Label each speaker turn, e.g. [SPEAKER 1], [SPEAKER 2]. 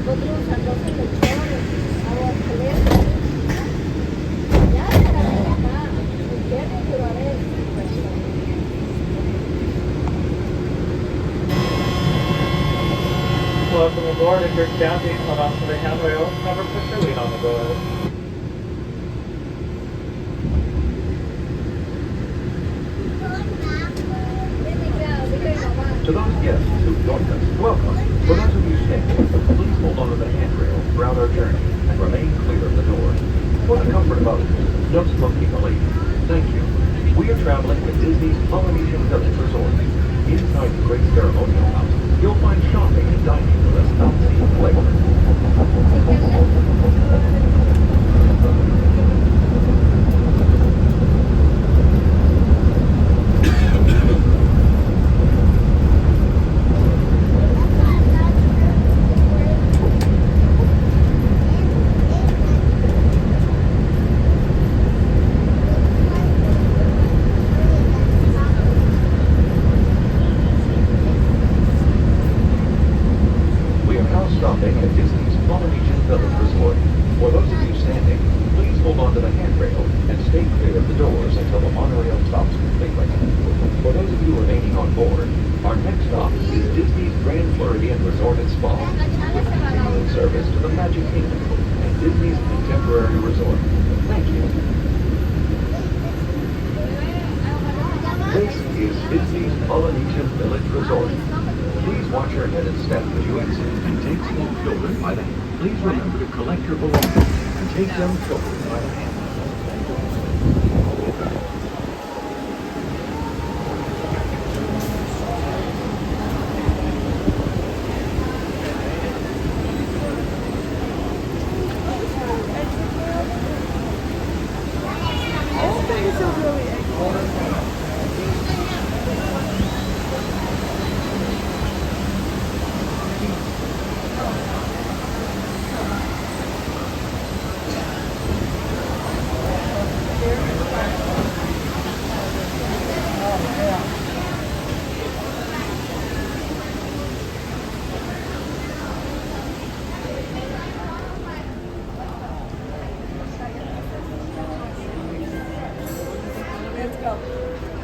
[SPEAKER 1] Otros arroces lechones, agua caliente. Ya para acá, ¿entiendes? Pero a ver,
[SPEAKER 2] Welcome aboard. If you're standing, hold on to the handrail. Never push or lean on the door.
[SPEAKER 3] To those guests who've joined us, welcome. For those of you standing, please hold on to the handrail throughout our journey and remain clear of the doors. For the comfort of others, no smoking or leaving. Thank you. We are traveling with Disney's Polynesian Village Resort. Inside the great ceremonial house, you'll find shopping and dining with a South Sea flavor. We are now stopping at Disney's Polynesian Village Resort. For those of you standing, please hold on to the handrail and stay clear of the doors until the monorail stops completely. For those of you remaining on board, our next stop is Disney's Grand Floridian Resort and Spa, with continuing service to the Magic Kingdom and Disney's Contemporary Resort. Thank you. This is Disney's Polynesian Village Resort. Please watch your head and step as you exit and take small children by the hand. Please remember to collect your belongings and take young children by the hand.
[SPEAKER 1] let's go.